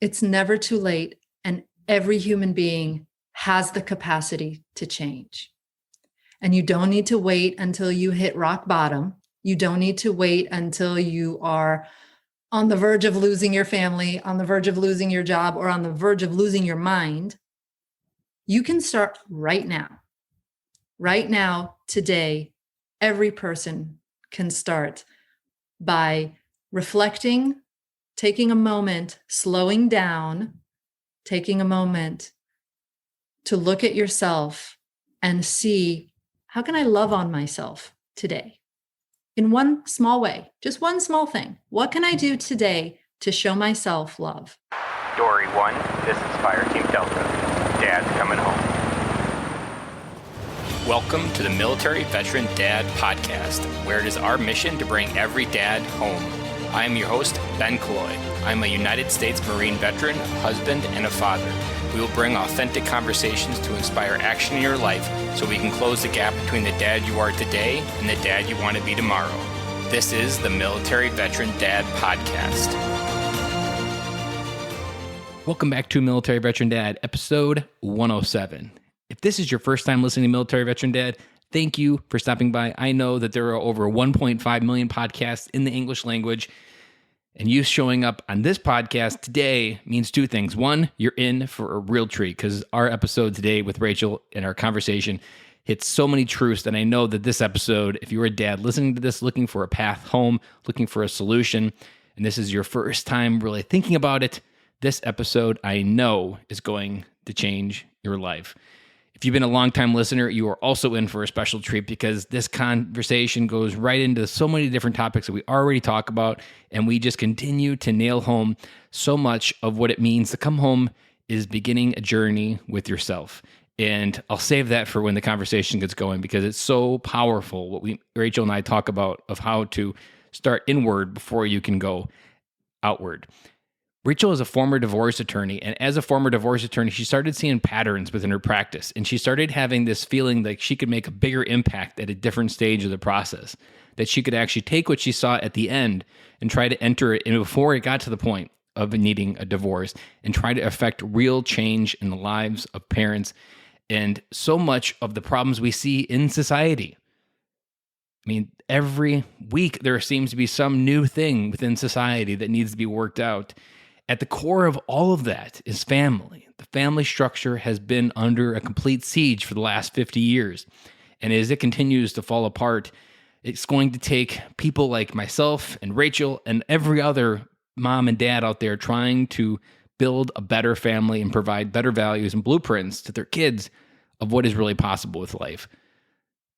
It's never too late, and every human being has the capacity to change. And you don't need to wait until you hit rock bottom. You don't need to wait until you are on the verge of losing your family, on the verge of losing your job, or on the verge of losing your mind. You can start right now. Right now, today, every person can start by reflecting, taking a moment, slowing down, taking a moment to look at yourself and see, how can I love on myself today? In one small way, just one small thing. What can I do today to show myself love? Dory 1, this is Fire Team Delta. Dad's coming home. Welcome to the Military Veteran Dad Podcast, where it is our mission to bring every dad home. I am your host, Ben Colloy. I'm a United States Marine veteran, husband, and a father. We will bring authentic conversations to inspire action in your life so we can close the gap between the dad you are today and the dad you want to be tomorrow. This is the Military Veteran Dad Podcast. Welcome back to Military Veteran Dad, episode 107. If this is your first time listening to Military Veteran Dad, thank you for stopping by. I know that there are over 1.5 million podcasts in the English language, and you showing up on this podcast today means two things. One, you're in for a real treat because our episode today with Rachel and our conversation hits so many truths that I know that this episode, if you're a dad listening to this, looking for a path home, looking for a solution, and this is your first time really thinking about it, this episode I know is going to change your life. If you've been a longtime listener, you are also in for a special treat because this conversation goes right into so many different topics that we already talk about, and we just continue to nail home so much of what it means to come home is beginning a journey with yourself. And I'll save that for when the conversation gets going because it's so powerful what Rachel and I talk about of how to start inward before you can go outward. Rachel is a former divorce attorney, and as a former divorce attorney, she started seeing patterns within her practice, and she started having this feeling like she could make a bigger impact at a different stage of the process, that she could actually take what she saw at the end and try to enter it in before it got to the point of needing a divorce and try to affect real change in the lives of parents and so much of the problems we see in society. I mean, every week there seems to be some new thing within society that needs to be worked out. At the core of all of that is family. The family structure has been under a complete siege for the last 50 years. And as it continues to fall apart, it's going to take people like myself and Rachel and every other mom and dad out there trying to build a better family and provide better values and blueprints to their kids of what is really possible with life.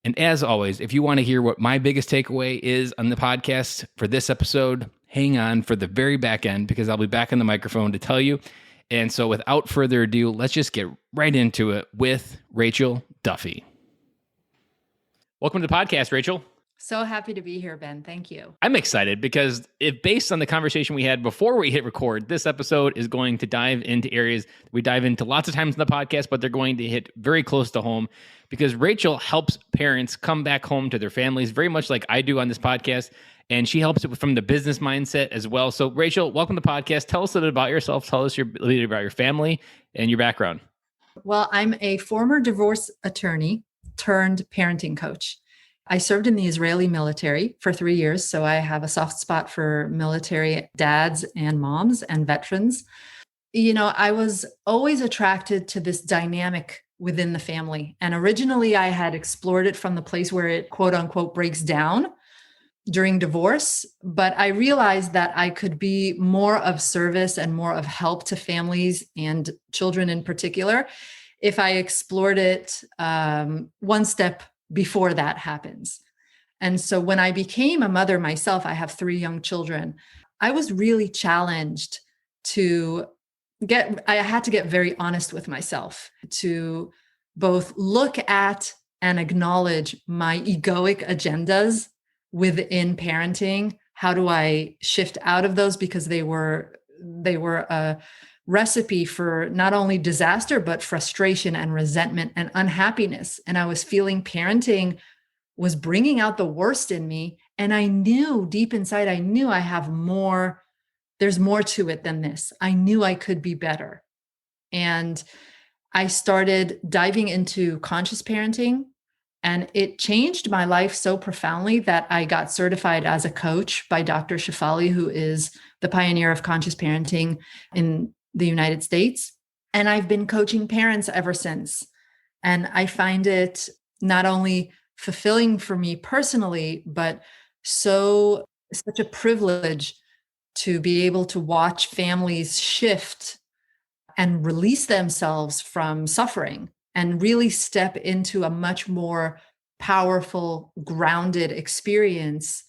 And as always, if you want to hear what my biggest takeaway is on the podcast for this episode, hang on for the very back end because I'll be back on the microphone to tell you. And so without further ado, let's just get right into it with Rachel Duffy. Welcome to the podcast, Rachel. So happy to be here, Ben. Thank you. I'm excited because if based on the conversation we had before we hit record, this episode is going to dive into areas we dive into lots of times in the podcast, but they're going to hit very close to home because Rachel helps parents come back home to their families very much like I do on this podcast. And she helps it from the business mindset as well. So Rachel, welcome to the podcast. Tell us a little about yourself. Tell us a little bit about your family and your background. Well, I'm a former divorce attorney turned parenting coach. I served in the Israeli military for 3 years, so I have a soft spot for military dads and moms and veterans. You know, I was always attracted to this dynamic within the family. And originally I had explored it from the place where it quote unquote breaks down during divorce, but I realized that I could be more of service and more of help to families and children in particular if I explored it one step before that happens. And so when I became a mother myself, I have 3 young children, I was really challenged I had to get very honest with myself to both look at and acknowledge my egoic agendas within parenting. How do I shift out of those? Because they were a recipe for not only disaster, but frustration and resentment and unhappiness. And I was feeling parenting was bringing out the worst in me. And I knew deep inside, I have more there's more to it than this. I knew I could be better. And I started diving into conscious parenting, and it changed my life so profoundly that I got certified as a coach by Dr. Shefali, who is the pioneer of conscious parenting in the United States. And I've been coaching parents ever since. And I find it not only fulfilling for me personally, but such a privilege to be able to watch families shift and release themselves from suffering and really step into a much more powerful, grounded experience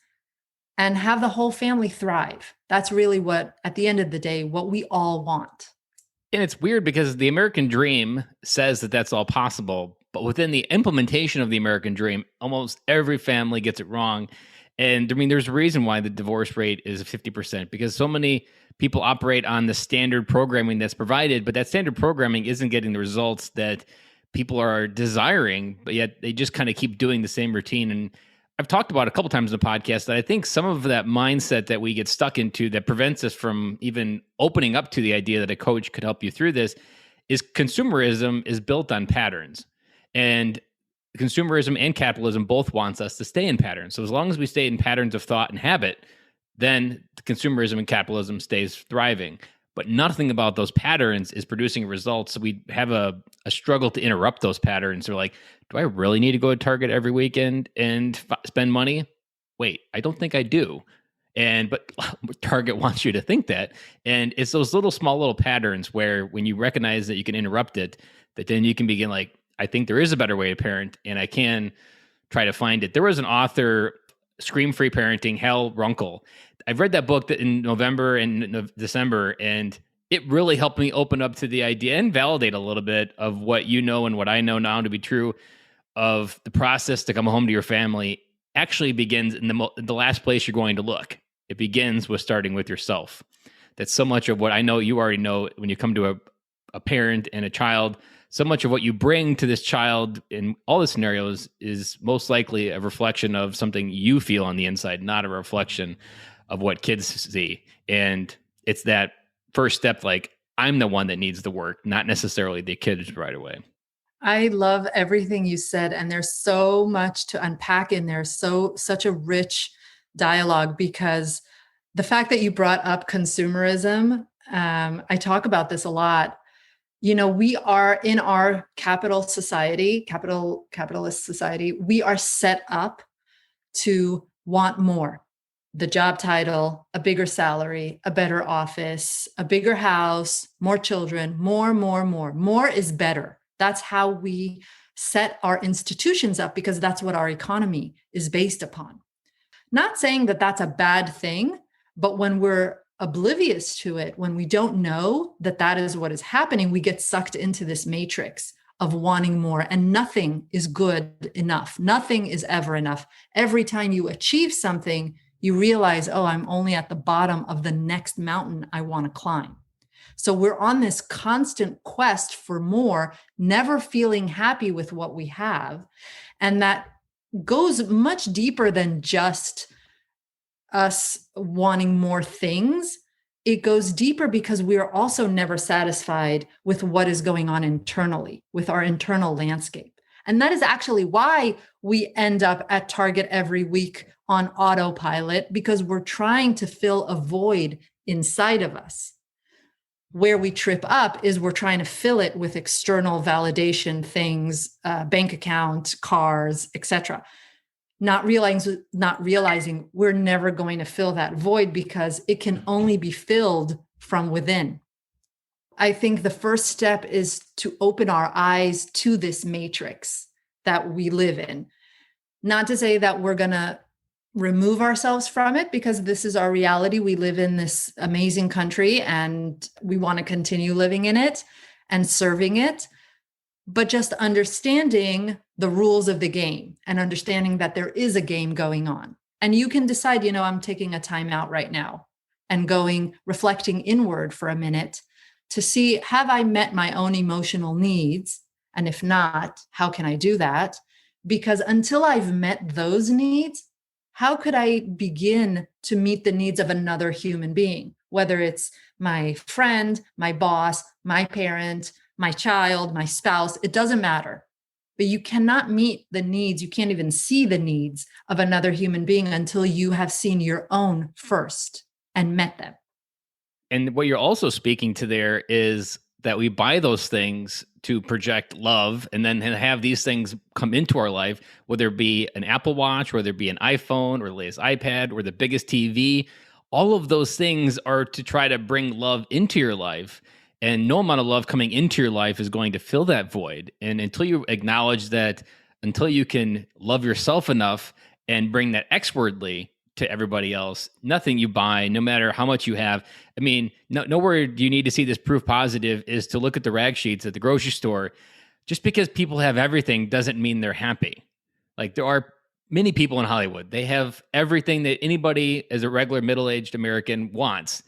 and have the whole family thrive. That's really what, at the end of the day, what we all want. And it's weird because the American dream says that that's all possible, but within the implementation of the American dream, almost every family gets it wrong. And I mean, there's a reason why the divorce rate is 50%, because so many people operate on the standard programming that's provided, but that standard programming isn't getting the results that people are desiring, but yet they just kind of keep doing the same routine. And I've talked about a couple times in the podcast that I think some of that mindset that we get stuck into that prevents us from even opening up to the idea that a coach could help you through this is consumerism is built on patterns. And consumerism and capitalism both wants us to stay in patterns. So as long as we stay in patterns of thought and habit, then the consumerism and capitalism stays thriving. But nothing about those patterns is producing results. So we have a struggle to interrupt those patterns. We're like, do I really need to go to Target every weekend and spend money? Wait, I don't think I do. But Target wants you to think that. And it's those small little patterns where when you recognize that you can interrupt it, that then you can begin like, I think there is a better way to parent, and I can try to find it. There was an author, Scream Free Parenting, Hal Runkle. I've read that book in November and December, and it really helped me open up to the idea and validate a little bit of what you know and what I know now to be true of the process to come home to your family actually begins in the last place you're going to look. It begins with starting with yourself. That's so much of what I know you already know when you come to a parent and a child. So much of what you bring to this child in all the scenarios is most likely a reflection of something you feel on the inside, not a reflection of what kids see. And it's that first step, like, I'm the one that needs the work, not necessarily the kids right away. I love everything you said, and there's so much to unpack in there. Such a rich dialogue, because the fact that you brought up consumerism, I talk about this a lot. We are in our capitalist society, we are set up to want more. The job title, a bigger salary, a better office, a bigger house, more children, more. More is better. That's how we set our institutions up, because that's what our economy is based upon. Not saying that that's a bad thing, but when we're oblivious to it, when we don't know that that is what is happening, we get sucked into this matrix of wanting more, and nothing is good enough. Nothing is ever enough. Every time you achieve something, you realize, oh, I'm only at the bottom of the next mountain I want to climb. So we're on this constant quest for more, never feeling happy with what we have. And that goes much deeper than just us wanting more things. It goes deeper because we are also never satisfied with what is going on internally, with our internal landscape. And that is actually why we end up at Target every week on autopilot, because we're trying to fill a void inside of us. Where we trip up is we're trying to fill it with external validation things, bank account, cars, etc. Not realizing we're never going to fill that void, because it can only be filled from within. I think the first step is to open our eyes to this matrix that we live in. Not to say that we're going to remove ourselves from it, because this is our reality. We live in this amazing country and we want to continue living in it and serving it. But just understanding the rules of the game and understanding that there is a game going on. And you can decide, I'm taking a time out right now and reflecting inward for a minute to see, have I met my own emotional needs? And if not, how can I do that? Because until I've met those needs, how could I begin to meet the needs of another human being? whether it's my friend, my boss, my parent, my child, my spouse, it doesn't matter. But you cannot meet the needs, you can't even see the needs of another human being until you have seen your own first and met them. And what you're also speaking to there is that we buy those things to project love and then have these things come into our life, whether it be an Apple Watch, whether it be an iPhone or the latest iPad or the biggest TV. All of those things are to try to bring love into your life. And no amount of love coming into your life is going to fill that void. And until you acknowledge that, until you can love yourself enough and bring that exwardly to everybody else, nothing you buy, no matter how much you have. I mean, nowhere do you need to see this proof positive is to look at the rag sheets at the grocery store. Just because people have everything doesn't mean they're happy. Like there are many people in Hollywood, they have everything that anybody as a regular middle-aged American wants,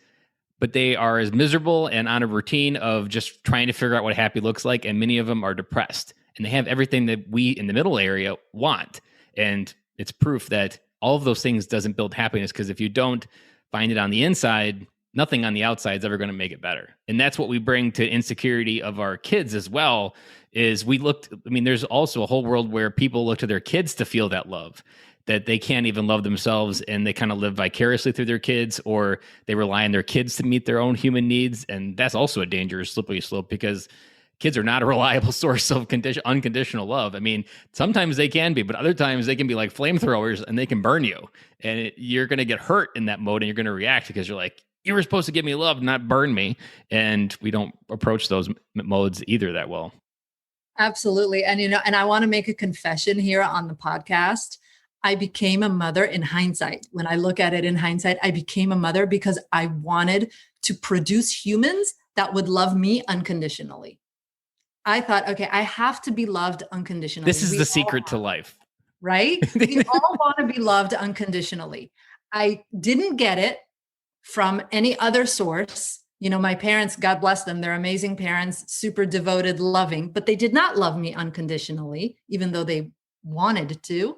but they are as miserable and on a routine of just trying to figure out what happy looks like. And many of them are depressed and they have everything that we in the middle area want. And it's proof that all of those things doesn't build happiness, because if you don't find it on the inside, nothing on the outside is ever going to make it better. And that's what we bring to insecurity of our kids as well, is there's also a whole world where people look to their kids to feel that love, that they can't even love themselves, and they kind of live vicariously through their kids, or they rely on their kids to meet their own human needs. And that's also a dangerous slippery slope, because kids are not a reliable source of unconditional love. I mean, sometimes they can be, but other times they can be like flamethrowers and they can burn you. And you're going to get hurt in that mode, and you're going to react because you're like, you were supposed to give me love, not burn me. And we don't approach those modes either that well. Absolutely. And, and I want to make a confession here on the podcast. I became a mother in hindsight. When I look at it in hindsight, I became a mother because I wanted to produce humans that would love me unconditionally. I thought, okay, I have to be loved unconditionally. This is the secret to life. Right? We all want to be loved unconditionally. I didn't get it from any other source. My parents, God bless them, they're amazing parents, super devoted, loving, but they did not love me unconditionally, even though they wanted to.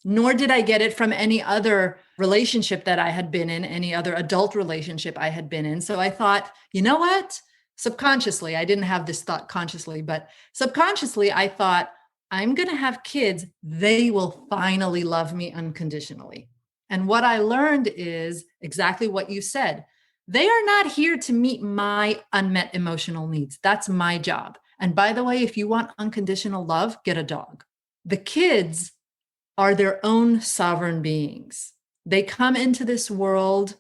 Nor did I get it from any other relationship that I had been in, any other adult relationship I had been in. So I thought, you know what? Subconsciously, I didn't have this thought consciously, but subconsciously, I thought, I'm going to have kids. They will finally love me unconditionally. And what I learned is exactly what you said. They are not here to meet my unmet emotional needs. That's my job. And by the way, if you want unconditional love, get a dog. The kids are their own sovereign beings. They come into this world,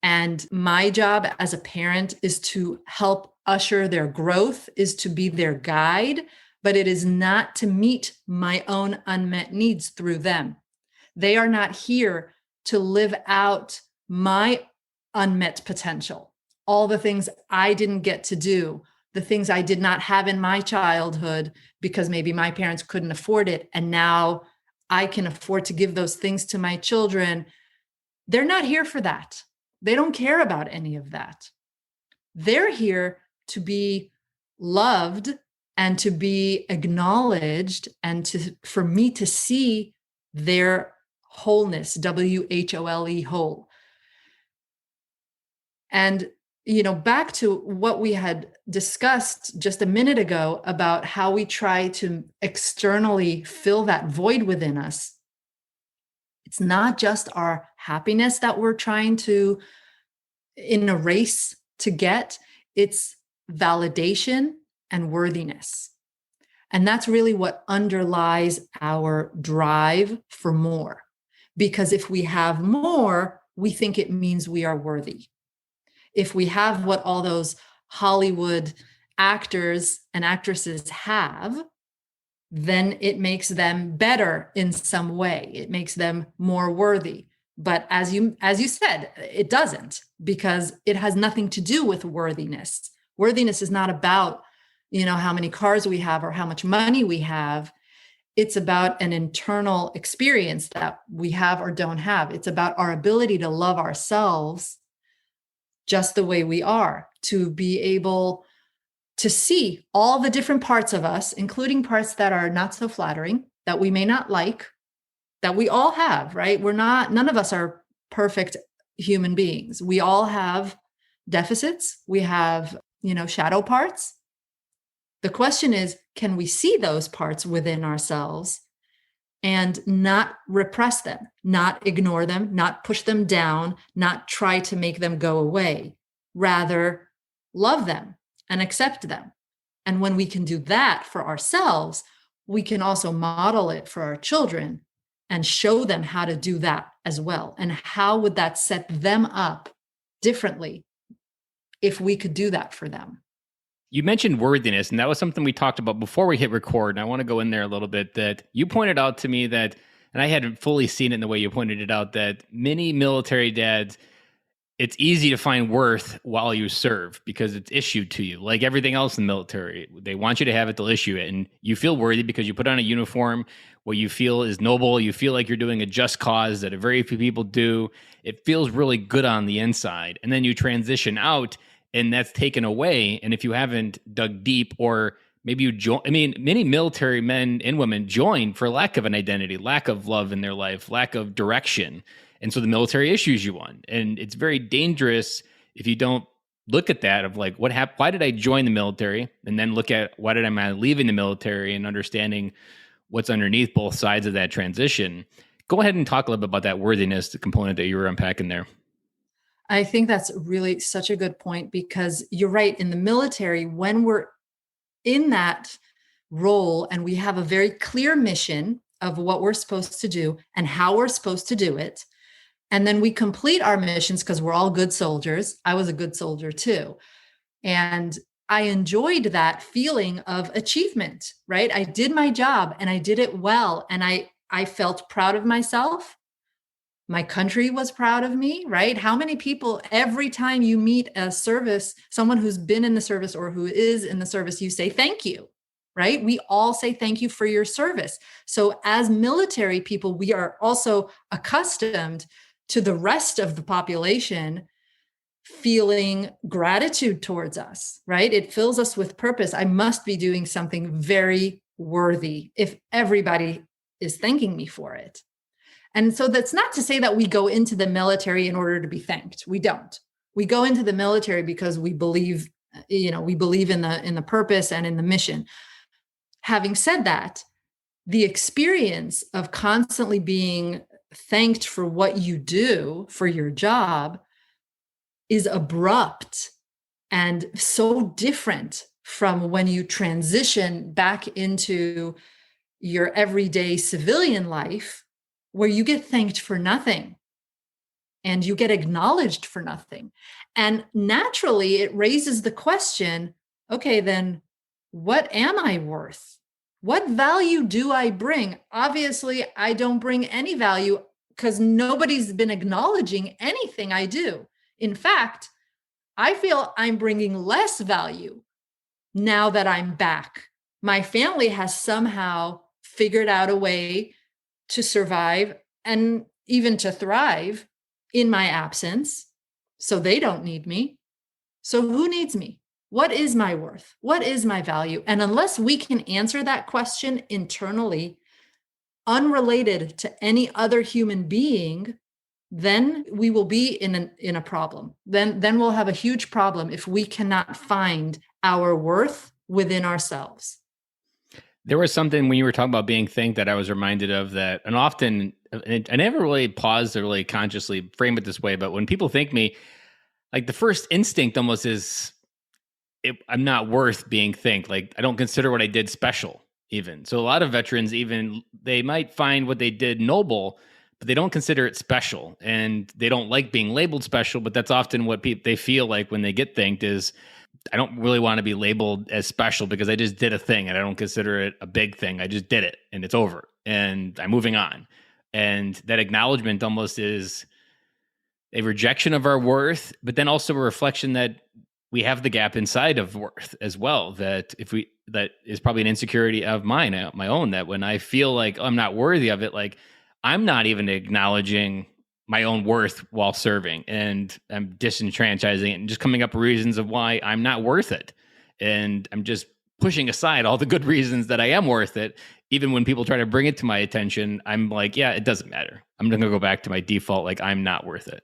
and my job as a parent is to help usher their growth, is to be their guide, but it is not to meet my own unmet needs through them. They are not here to live out my unmet potential, all the things I didn't get to do, the things I did not have in my childhood because maybe my parents couldn't afford it. And now I can afford to give those things to my children. They're not here for that. They don't care about any of that. They're here to be loved and to be acknowledged, and for me to see their wholeness, WHOLE, whole. And, back to what we had discussed just a minute ago about how we try to externally fill that void within us. It's not just our happiness that we're trying to, in a race to get, it's validation and worthiness. And that's really what underlies our drive for more. Because if we have more, we think it means we are worthy. If we have what all those Hollywood actors and actresses have, then it makes them better in some way. It makes them more worthy. But as you said, it doesn't, because it has nothing to do with worthiness. Worthiness is not about, how many cars we have or how much money we have. It's about an internal experience that we have or don't have. It's about our ability to love ourselves just the way we are, to be able to see all the different parts of us, including parts that are not so flattering, that we may not like, that we all have, right? None of us are perfect human beings. We all have deficits. We have, shadow parts. The question is, can we see those parts within ourselves and not repress them, not ignore them, not push them down, not try to make them go away, rather love them and accept them. And when we can do that for ourselves, we can also model it for our children and show them how to do that as well. And how would that set them up differently if we could do that for them? You mentioned worthiness, and that was something we talked about before we hit record. And I want to go in there a little bit, that you pointed out to me that, and I hadn't fully seen it in the way you pointed it out, that many military dads, it's easy to find worth while you serve because it's issued to you. Like everything else in the military, they want you to have it, they'll issue it. And you feel worthy because you put on a uniform, what you feel is noble. You feel like you're doing a just cause that a very few people do. It feels really good on the inside. And then you transition out and that's taken away. And if you haven't dug deep, or maybe you join, many military men and women join for lack of an identity, lack of love in their life, lack of direction. And so the military issues you one. And it's very dangerous if you don't look at that of like, what happened? Why did I join the military? And then look at why did I leaving the military, and understanding what's underneath both sides of that transition. Go ahead and talk a little bit about that worthiness, the component that you were unpacking there. I think that's really such a good point, because you're right. In the military, when we're in that role and we have a very clear mission of what we're supposed to do and how we're supposed to do it, and then we complete our missions because we're all good soldiers. I was a good soldier too. And I enjoyed that feeling of achievement, right? I did my job and I did it well. And I felt proud of myself. My country was proud of me, right? How many people, every time you meet a service, someone who's been in the service or who is in the service, you say, thank you, right? We all say thank you for your service. So as military people, we are also accustomed to the rest of the population feeling gratitude towards us, right? It fills us with purpose. I must be doing something very worthy if everybody is thanking me for it. And so that's not to say that we go into the military in order to be thanked. We don't. We go into the military because we believe, we believe in the purpose and in the mission. Having said that, the experience of constantly being thanked for what you do, for your job, is abrupt and so different from when you transition back into your everyday civilian life, where you get thanked for nothing and you get acknowledged for nothing. And naturally, it raises the question, okay, then what am I worth? What value do I bring? Obviously, I don't bring any value because nobody's been acknowledging anything I do. In fact, I feel I'm bringing less value now that I'm back. My family has somehow figured out a way to survive and even to thrive in my absence. So they don't need me. So who needs me? What is my worth? What is my value? And unless we can answer that question internally, unrelated to any other human being, then we will be in a problem. Then we'll have a huge problem if we cannot find our worth within ourselves. There was something when you were talking about being thanked that I was reminded of that, and often, and I never really paused to really consciously frame it this way, but when people thank me, like the first instinct almost is, I'm not worth being thanked. Like I don't consider what I did special even. So a lot of veterans, even they might find what they did noble, but they don't consider it special, and they don't like being labeled special. But that's often what they feel like when they get thanked is, I don't really want to be labeled as special because I just did a thing and I don't consider it a big thing. I just did it and it's over and I'm moving on. And that acknowledgement almost is a rejection of our worth, but then also a reflection that we have the gap inside of worth as well. That that is probably an insecurity of mine, my own, that when I feel like, oh, I'm not worthy of it, like I'm not even acknowledging my own worth while serving, and I'm disenfranchising it and just coming up with reasons of why I'm not worth it. And I'm just pushing aside all the good reasons that I am worth it. Even when people try to bring it to my attention, I'm like, yeah, it doesn't matter. I'm going to go back to my default. Like I'm not worth it.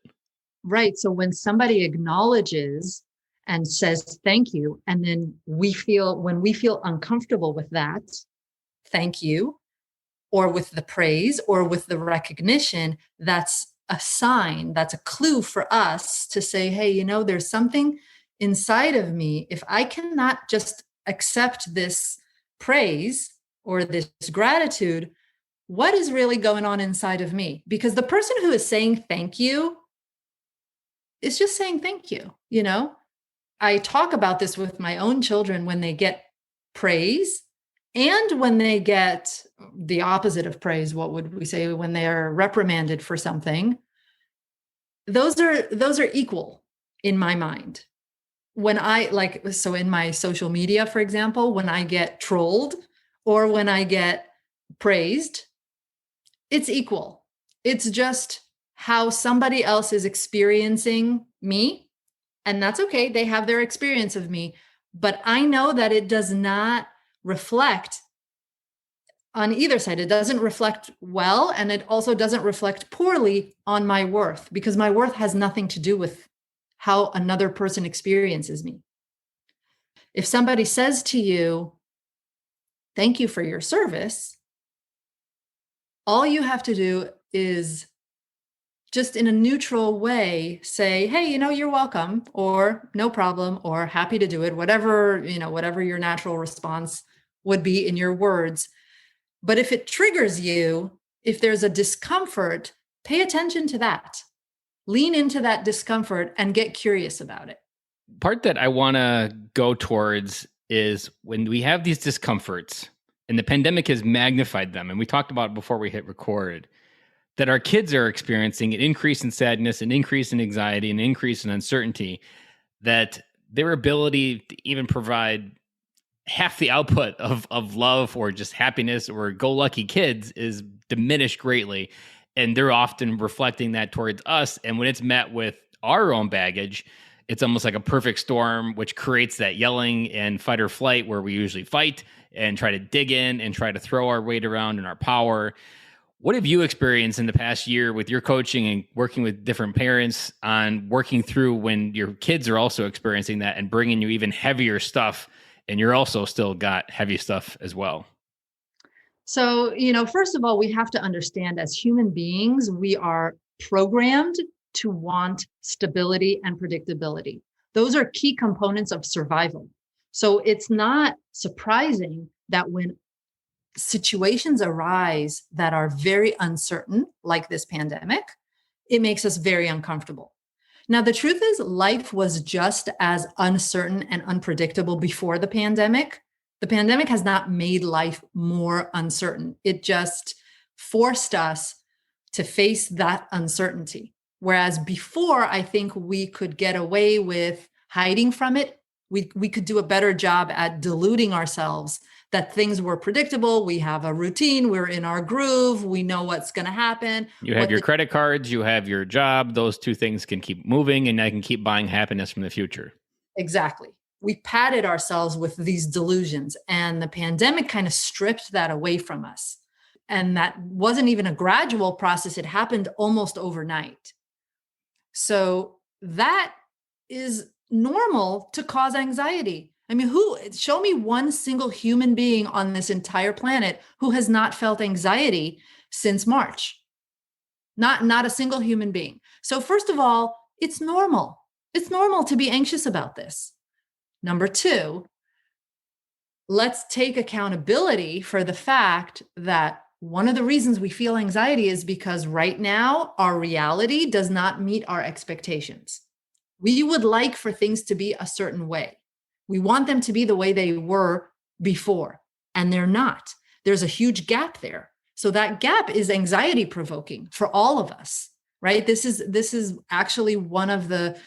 Right. So when somebody acknowledges and says thank you, and then when we feel uncomfortable with that, thank you, or with the praise or with the recognition, that's a sign, that's a clue for us to say, hey, there's something inside of me. If I cannot just accept this praise or this gratitude, what is really going on inside of me? Because the person who is saying thank you is just saying thank you. I talk about this with my own children when they get praise and when they get the opposite of praise. What would we say when they are reprimanded for something? Those are equal in my mind. When so in my social media, for example, when I get trolled or when I get praised, it's equal. It's just how somebody else is experiencing me. And that's okay. They have their experience of me. But I know that it does not reflect on either side. It doesn't reflect well, and it also doesn't reflect poorly on my worth, because my worth has nothing to do with how another person experiences me. If somebody says to you, thank you for your service, all you have to do is just in a neutral way say, hey, you're welcome, or no problem, or happy to do it, whatever your natural response would be in your words. But if it triggers you, if there's a discomfort, pay attention to that. Lean into that discomfort and get curious about it. Part that I want to go towards is when we have these discomforts, and the pandemic has magnified them, and we talked about it before we hit record, that our kids are experiencing an increase in sadness, an increase in anxiety, an increase in uncertainty, that their ability to even provide half the output of love or just happiness or go-lucky kids is diminished greatly. And they're often reflecting that towards us. And when it's met with our own baggage, it's almost like a perfect storm, which creates that yelling and fight or flight where we usually fight and try to dig in and try to throw our weight around and our power. What have you experienced in the past year with your coaching and working with different parents on working through when your kids are also experiencing that and bringing you even heavier stuff, and you're also still got heavy stuff as well? So, first of all, we have to understand as human beings, we are programmed to want stability and predictability. Those are key components of survival. So it's not surprising that when situations arise that are very uncertain, like this pandemic, it makes us very uncomfortable. Now, the truth is, life was just as uncertain and unpredictable before the pandemic. The pandemic has not made life more uncertain. It just forced us to face that uncertainty. Whereas before, I think we could get away with hiding from it. We could do a better job at deluding ourselves that things were predictable. We have a routine. We're in our groove. We know what's going to happen. You have your credit cards, you have your job. Those two things can keep moving, and I can keep buying happiness from the future. Exactly. We padded ourselves with these delusions, and the pandemic kind of stripped that away from us. And that wasn't even a gradual process. It happened almost overnight. So that is normal to cause anxiety. I mean, show me one single human being on this entire planet who has not felt anxiety since March. Not a single human being. So first of all, it's normal. It's normal to be anxious about this. Number two, let's take accountability for the fact that one of the reasons we feel anxiety is because right now our reality does not meet our expectations. We would like for things to be a certain way. We want them to be the way they were before, and they're not. There's a huge gap there. So that gap is anxiety provoking for all of us, right? This is actually one of the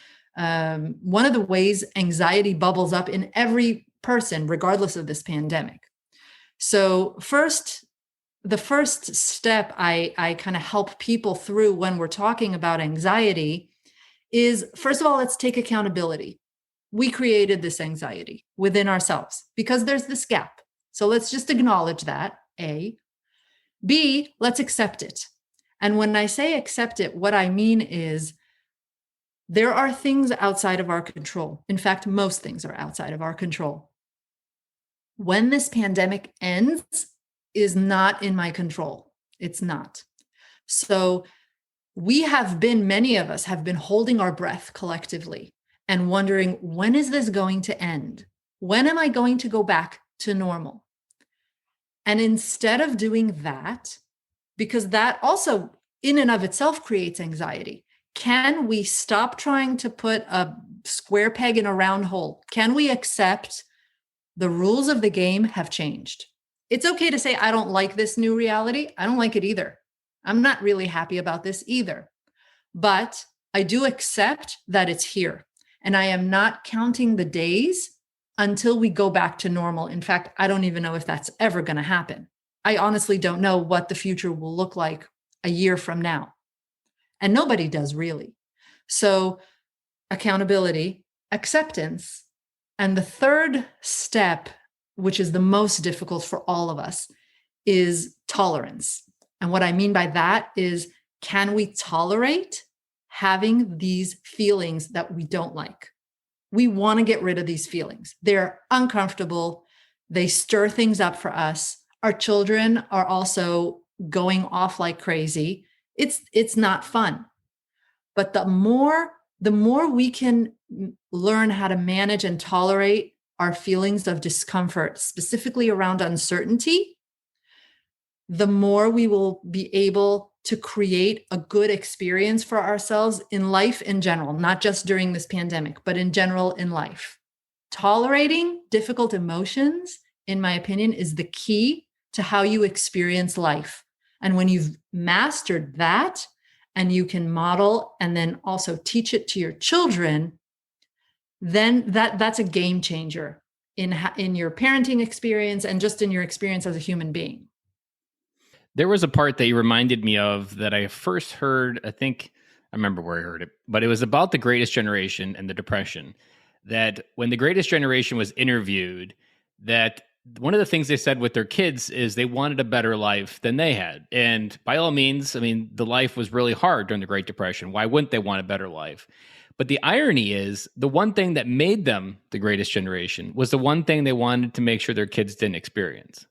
ways anxiety bubbles up in every person, regardless of this pandemic. So the first step I kind of help people through when we're talking about anxiety is, first of all, let's take accountability. We created this anxiety within ourselves because there's this gap. So let's just acknowledge that, A. B, let's accept it. And when I say accept it, what I mean is There are things outside of our control. In fact, most things are outside of our control. When this pandemic ends is not in my control. It's not. So many of us have been holding our breath collectively and wondering, when is this going to end? When am I going to go back to normal? And instead of doing that, because that also in and of itself creates anxiety, can we stop trying to put a square peg in a round hole? Can we accept the rules of the game have changed? It's okay to say, I don't like this new reality. I don't like it either. I'm not really happy about this either. But I do accept that it's here. And I am not counting the days until we go back to normal. In fact, I don't even know if that's ever going to happen. I honestly don't know what the future will look like a year from now. And nobody does really. So accountability, acceptance, and the third step, which is the most difficult for all of us, is tolerance. And what I mean by that is, can we tolerate having these feelings that we don't like? We want to get rid of these feelings. They're uncomfortable. They stir things up for us. Our children are also going off like crazy. It's not fun. But the more we can learn how to manage and tolerate our feelings of discomfort, specifically around uncertainty, the more we will be able to create a good experience for ourselves in life in general, not just during this pandemic, but in general in life. Tolerating difficult emotions, in my opinion, is the key to how you experience life. And when you've mastered that, and you can model and then also teach it to your children, then that's a game changer in your parenting experience and just in your experience as a human being. There was a part that you reminded me of that I first heard, I think I remember where I heard it, but it was about the Greatest Generation and the Depression. That when the Greatest Generation was interviewed, that one of the things they said with their kids is they wanted a better life than they had. And by all means, I mean, the life was really hard during the Great Depression. Why wouldn't they want a better life? But the irony is, the one thing that made them the Greatest Generation was the one thing they wanted to make sure their kids didn't experience.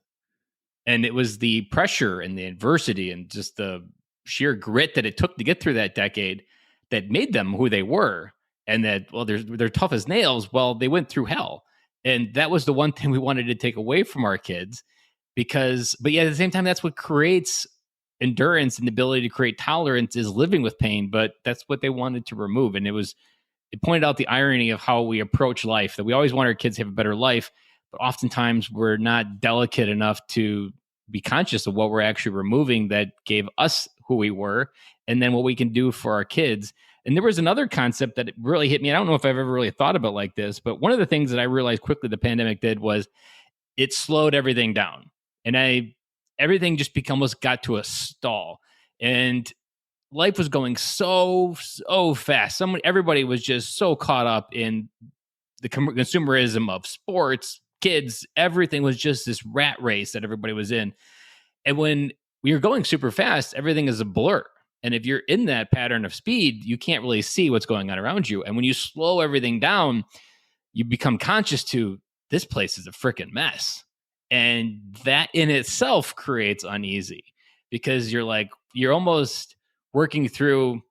And it was the pressure and the adversity and just the sheer grit that it took to get through that decade that made them who they were. And that, well, they're tough as nails. Well, they went through hell. And that was the one thing we wanted to take away from our kids but yeah, at the same time, that's what creates endurance and the ability to create tolerance is living with pain. But that's what they wanted to remove. And it pointed out the irony of how we approach life, that we always want our kids to have a better life, but oftentimes we're not delicate enough to be conscious of what we're actually removing that gave us who we were, and then what we can do for our kids. And there was another concept that really hit me. I don't know if I've ever really thought about like this, but one of the things that I realized quickly the pandemic did was it slowed everything down. And everything just almost got to a stall. And life was going so fast. Everybody was just so caught up in the consumerism of sports, kids, everything was just this rat race that everybody was in. And when we were going super fast, everything is a blur. And if you're in that pattern of speed, you can't really see what's going on around you. And when you slow everything down, you become conscious to, this place is a freaking mess. And that in itself creates uneasy, because you're almost working through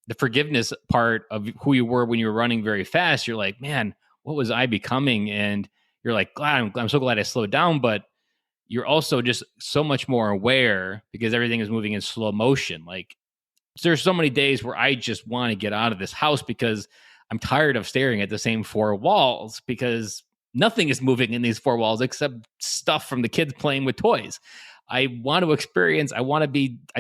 the forgiveness part of who you were when you were running very fast. You're like, man, what was I becoming? And you're like, I'm so glad I slowed down. But you're also just so much more aware because everything is moving in slow motion. Like, there's so many days where I just want to get out of this house because I'm tired of staring at the same four walls, because nothing is moving in these four walls except stuff from the kids playing with toys. I want to experience, I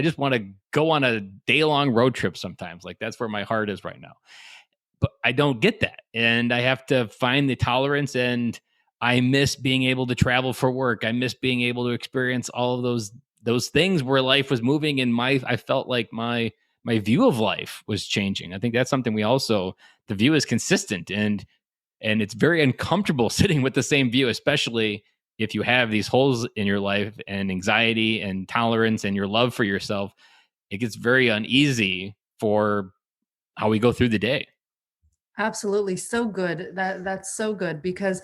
just want to go on a day-long road trip sometimes. Like, that's where my heart is right now. But I don't get that. And I have to find the tolerance, and I miss being able to travel for work. I miss being able to experience all of those things where life was moving, and I felt like my view of life was changing. I think that's something the view is consistent, and it's very uncomfortable sitting with the same view, especially if you have these holes in your life and anxiety and tolerance and your love for yourself. It gets very uneasy for how we go through the day. Absolutely. So good. That's so good, because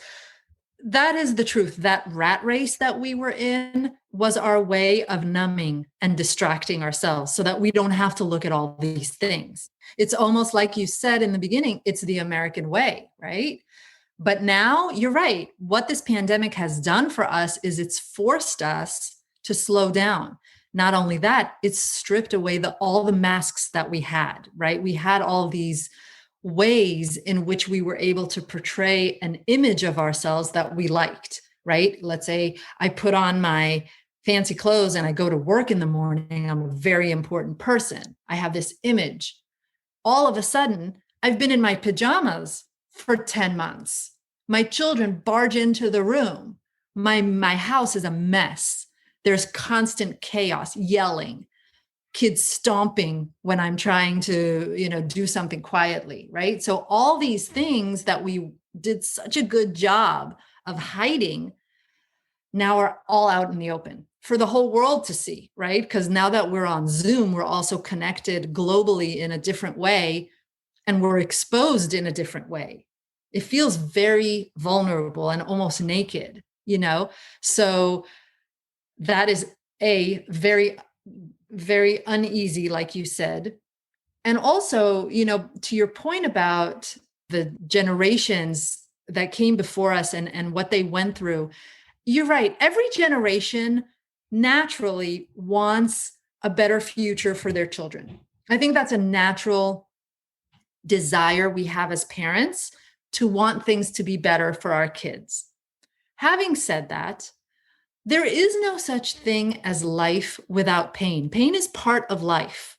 that is the truth. That rat race that we were in was our way of numbing and distracting ourselves so that we don't have to look at all these things. It's almost like you said in the beginning, it's the American way, right? But now you're right. What this pandemic has done for us is it's forced us to slow down. Not only that, it's stripped away all the masks that we had, right? We had all these ways in which we were able to portray an image of ourselves that we liked, right? Let's say I put on my fancy clothes and I go to work in the morning. I'm a very important person. I have this image. All of a sudden, I've been in my pajamas for 10 months. My children barge into the room. My house is a mess. There's constant chaos, yelling, kids stomping when I'm trying to, do something quietly, right? So all these things that we did such a good job of hiding now are all out in the open for the whole world to see, right? Because now that we're on Zoom, we're also connected globally in a different way, and we're exposed in a different way. It feels very vulnerable and almost naked, So that is a very, very uneasy, like you said. And also, to your point about the generations that came before us and what they went through, you're right. Every generation naturally wants a better future for their children. I think that's a natural desire we have as parents, to want things to be better for our kids. Having said that, there is no such thing as life without pain. Pain is part of life.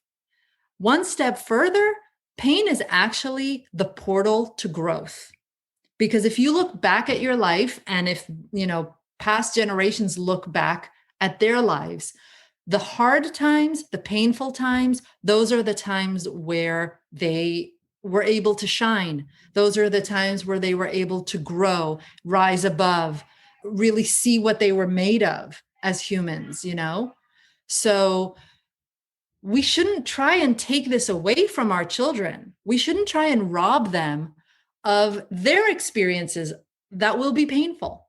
One step further, pain is actually the portal to growth. Because if you look back at your life, and if, past generations look back at their lives, the hard times, the painful times, those are the times where they were able to shine. Those are the times where they were able to grow, rise above, really see what they were made of as humans, So we shouldn't try and take this away from our children. We shouldn't try and rob them of their experiences that will be painful.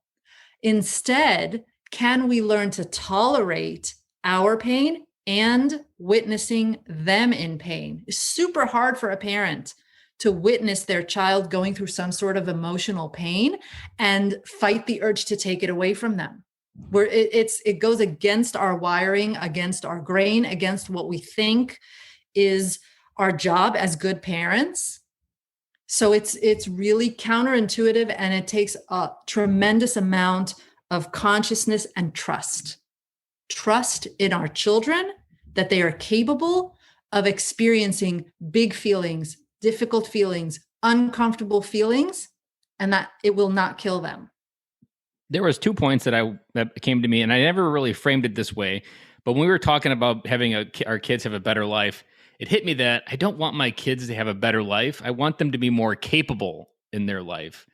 Instead, can we learn to tolerate our pain and witnessing them in pain? It's super hard for a parent to witness their child going through some sort of emotional pain and fight the urge to take it away from them. Where it goes against our wiring, against our grain, against what we think is our job as good parents. So it's really counterintuitive, and it takes a tremendous amount of consciousness and trust in our children, that they are capable of experiencing big feelings, difficult feelings, uncomfortable feelings, and that it will not kill them. There was 2 points that came to me, and I never really framed it this way. But when we were talking about having our kids have a better life, it hit me that I don't want my kids to have a better life. I want them to be more capable in their life.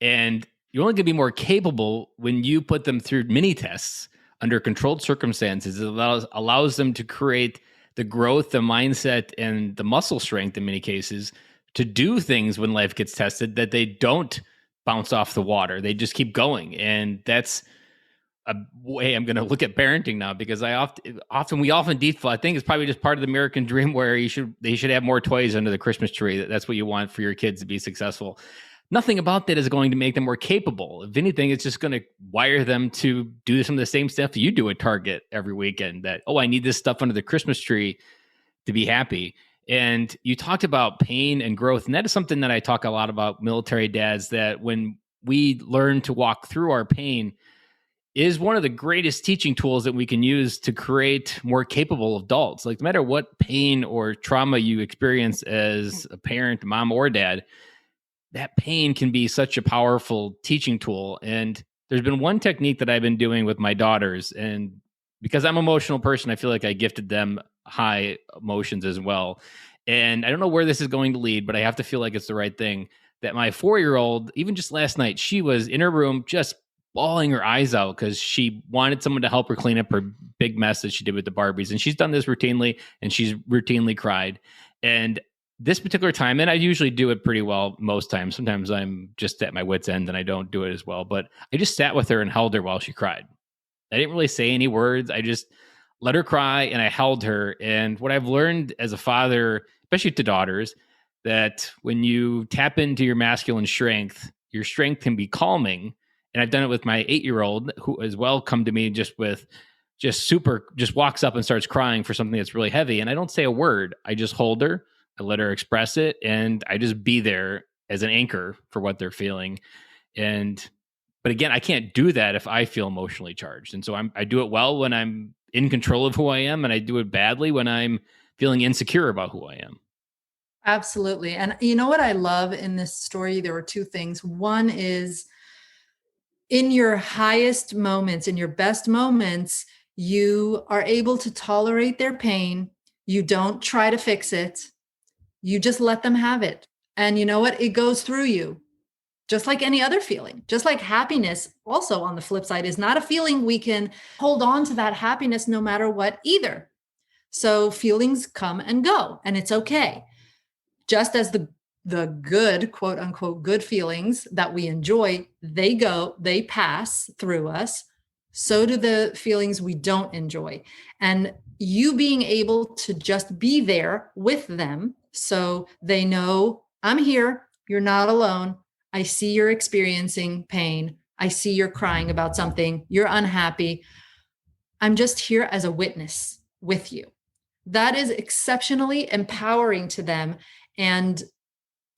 And you're only going to be more capable when you put them through mini tests under controlled circumstances. It allows them to create the growth, the mindset, and the muscle strength in many cases to do things when life gets tested, that they don't bounce off the water. They just keep going. And that's a way I'm going to look at parenting now, because we often default. I think it's probably just part of the American dream where they should have more toys under the Christmas tree. That's what you want for your kids to be successful. Nothing about that is going to make them more capable. If anything, it's just going to wire them to do some of the same stuff you do at Target every weekend, that, I need this stuff under the Christmas tree to be happy. And you talked about pain and growth. And that is something that I talk a lot about military dads, that when we learn to walk through our pain is one of the greatest teaching tools that we can use to create more capable adults. Like, no matter what pain or trauma you experience as a parent, mom or dad, that pain can be such a powerful teaching tool. And there's been one technique that I've been doing with my daughters. And because I'm an emotional person, I feel like I gifted them high emotions as well. And I don't know where this is going to lead, but I have to feel like it's the right thing. That my 4-year-old, even just last night, she was in her room just bawling her eyes out because she wanted someone to help her clean up her big mess that she did with the Barbies. And she's done this routinely, and she's routinely cried. And this particular time, and I usually do it pretty well most times. Sometimes I'm just at my wit's end and I don't do it as well. But I just sat with her and held her while she cried. I didn't really say any words. I just let her cry and I held her. And what I've learned as a father, especially to daughters, that when you tap into your masculine strength, your strength can be calming. And I've done it with my 8-year-old who as well come to me just with just walks up and starts crying for something that's really heavy. And I don't say a word. I just hold her. I let her express it. And I just be there as an anchor for what they're feeling. But again, I can't do that if I feel emotionally charged. And so I do it well when I'm in control of who I am. And I do it badly when I'm feeling insecure about who I am. Absolutely. And you know what I love in this story? There were two things. One is in your highest moments, in your best moments, you are able to tolerate their pain. You don't try to fix it. You just let them have it. And you know what? It goes through you, just like any other feeling. Just like happiness, also on the flip side, is not a feeling we can hold on to that happiness no matter what either. So feelings come and go, and it's okay. Just as the good, quote unquote, good feelings that we enjoy, they go, they pass through us. So do the feelings we don't enjoy. And you being able to just be there with them so they know, I'm here, you're not alone. I see you're experiencing pain. I see you're crying about something. You're unhappy. I'm just here as a witness with you. That is exceptionally empowering to them. And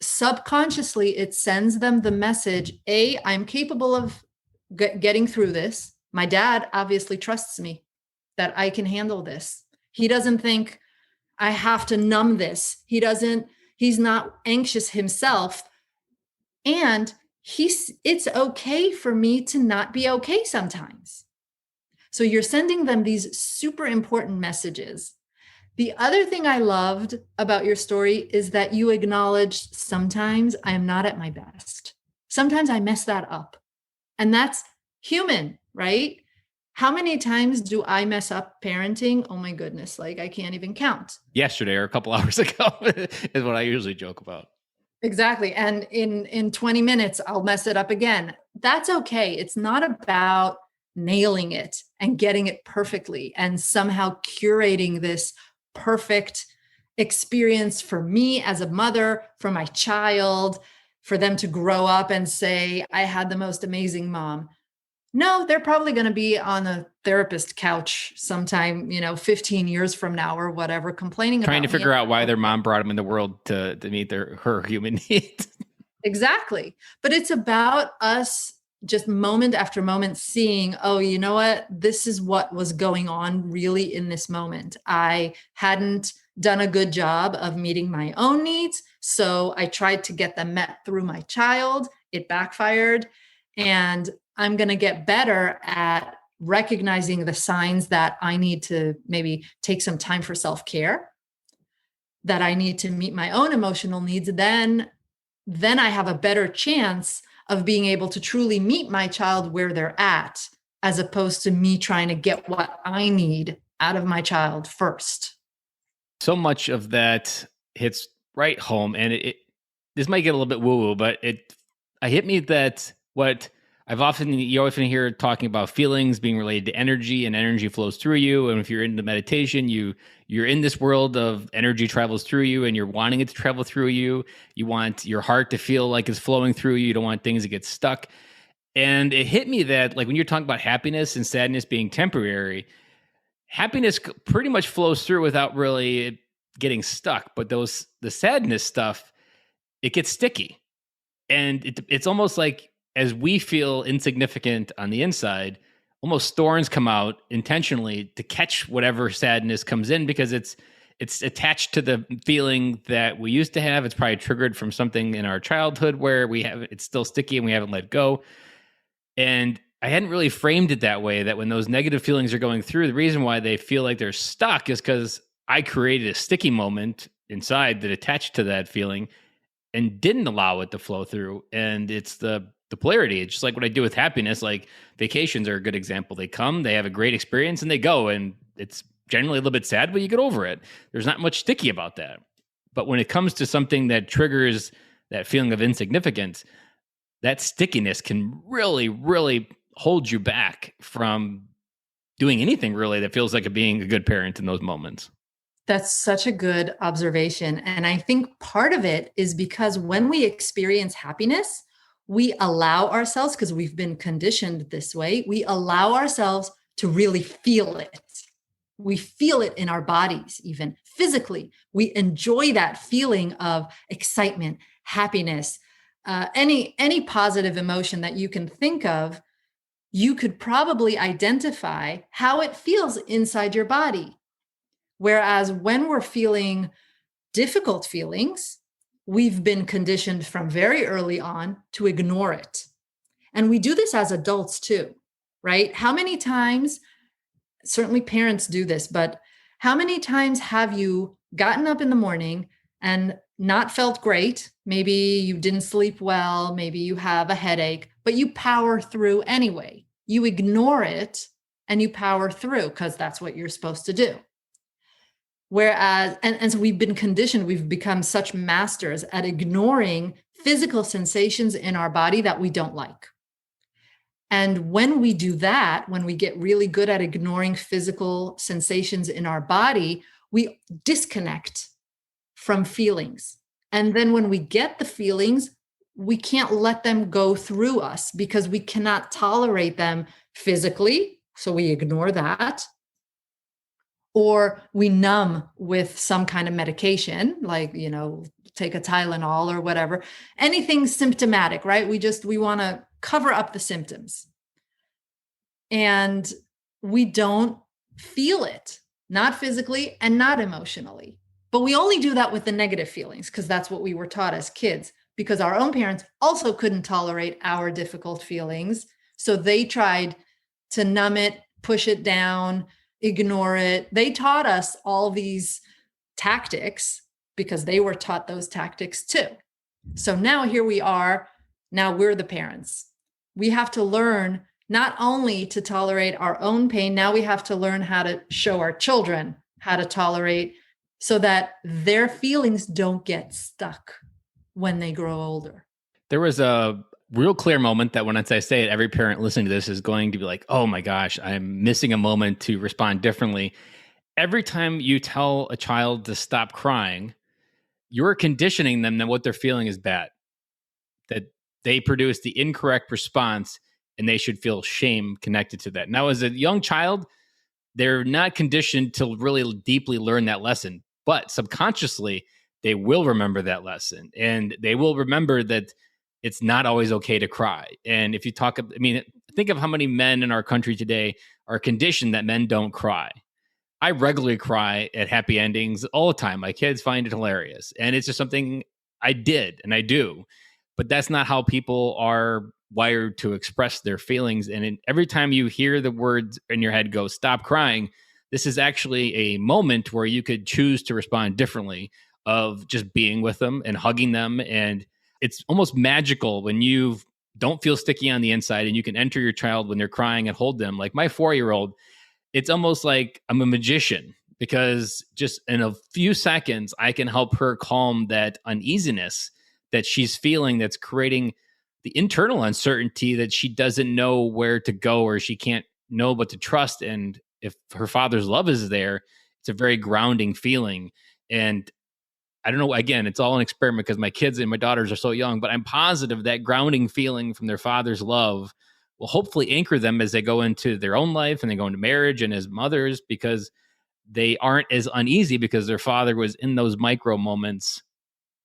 subconsciously, it sends them the message, A, I'm capable of getting through this. My dad obviously trusts me that I can handle this. He doesn't think I have to numb this. He's not anxious himself. And it's okay for me to not be okay sometimes. So you're sending them these super important messages. The other thing I loved about your story is that you acknowledged sometimes I am not at my best. Sometimes I mess that up. And that's human, right? How many times do I mess up parenting? Oh my goodness, like I can't even count. Yesterday or a couple hours ago is what I usually joke about. Exactly. And in 20 minutes, I'll mess it up again. That's okay. It's not about nailing it and getting it perfectly and somehow curating this perfect experience for me as a mother, for my child, for them to grow up and say, I had the most amazing mom. No, they're probably going to be on a therapist couch sometime, 15 years from now or whatever, complaining trying about to figure out why their mom brought them in the world to meet her human needs. Exactly. But it's about us just moment after moment seeing, oh, you know what? This is what was going on really in this moment. I hadn't done a good job of meeting my own needs. So I tried to get them met through my child. It backfired. And I'm going to get better at recognizing the signs that I need to maybe take some time for self-care, that I need to meet my own emotional needs. Then I have a better chance of being able to truly meet my child where they're at, as opposed to me trying to get what I need out of my child first. So much of that hits right home, and this might get a little bit woo-woo, but it hit me that what you often hear talking about feelings being related to energy, and energy flows through you. And if you're into meditation, you're in this world of energy travels through you, and you're wanting it to travel through you. You want your heart to feel like it's flowing through you. You don't want things to get stuck. And it hit me that, like, when you're talking about happiness and sadness being temporary, happiness pretty much flows through without really getting stuck. But the sadness stuff, it gets sticky. And it's almost like, as we feel insignificant on the inside, almost thorns come out intentionally to catch whatever sadness comes in, because it's attached to the feeling that we used to have. It's probably triggered from something in our childhood where it's still sticky and we haven't let go. And I hadn't really framed it that way, that when those negative feelings are going through, the reason why they feel like they're stuck is because I created a sticky moment inside that attached to that feeling and didn't allow it to flow through. And it's the polarity. It's just like what I do with happiness. Like, vacations are a good example. They come, they have a great experience, and they go. And it's generally a little bit sad, but you get over it. There's not much sticky about that. But when it comes to something that triggers that feeling of insignificance, that stickiness can really, really hold you back from doing anything really that feels like being a good parent in those moments. That's such a good observation. And I think part of it is because when we experience happiness, we allow ourselves, because we've been conditioned this way, we allow ourselves to really feel it. We feel it in our bodies, even physically. We enjoy that feeling of excitement, happiness, any positive emotion that you can think of. You could probably identify how it feels inside your body. Whereas when we're feeling difficult feelings, we've been conditioned from very early on to ignore it. And we do this as adults too, right? How many times, certainly parents do this, but how many times have you gotten up in the morning and not felt great? Maybe you didn't sleep well, maybe you have a headache, but you power through anyway. You ignore it and you power through because that's what you're supposed to do. Whereas, and so we've been conditioned, we've become such masters at ignoring physical sensations in our body that we don't like. And when we do that, when we get really good at ignoring physical sensations in our body, we disconnect from feelings. And then when we get the feelings, we can't let them go through us because we cannot tolerate them physically. So we ignore that. Or we numb with some kind of medication, like, take a Tylenol or whatever, anything symptomatic, right? We want to cover up the symptoms. And we don't feel it, not physically and not emotionally. But we only do that with the negative feelings because that's what we were taught as kids, because our own parents also couldn't tolerate our difficult feelings. So they tried to numb it, push it down, ignore it. They taught us all these tactics because they were taught those tactics too. So now here we are. Now we're the parents. We have to learn not only to tolerate our own pain, now we have to learn how to show our children how to tolerate so that their feelings don't get stuck when they grow older. There was a real clear moment that when I say it, every parent listening to this is going to be like, oh my gosh, I'm missing a moment to respond differently. Every time you tell a child to stop crying, you're conditioning them that what they're feeling is bad, that they produce the incorrect response and they should feel shame connected to that. Now, as a young child, they're not conditioned to really deeply learn that lesson, but subconsciously, they will remember that lesson and they will remember that it's not always okay to cry. And if you talk, think of how many men in our country today are conditioned that men don't cry. I regularly cry at happy endings all the time. My kids find it hilarious. And it's just something I did and I do. But that's not how people are wired to express their feelings. And every time you hear the words in your head go, stop crying, this is actually a moment where you could choose to respond differently of just being with them and hugging them. And it's almost magical when you don't feel sticky on the inside and you can enter your child when they're crying and hold them. Like my 4-year-old, it's almost like I'm a magician because just in a few seconds, I can help her calm that uneasiness that she's feeling that's creating the internal uncertainty that she doesn't know where to go or she can't know but to trust. And if her father's love is there, it's a very grounding feeling. And I don't know, again, it's all an experiment because my kids and my daughters are so young, but I'm positive that grounding feeling from their father's love will hopefully anchor them as they go into their own life and they go into marriage and as mothers because they aren't as uneasy because their father was in those micro moments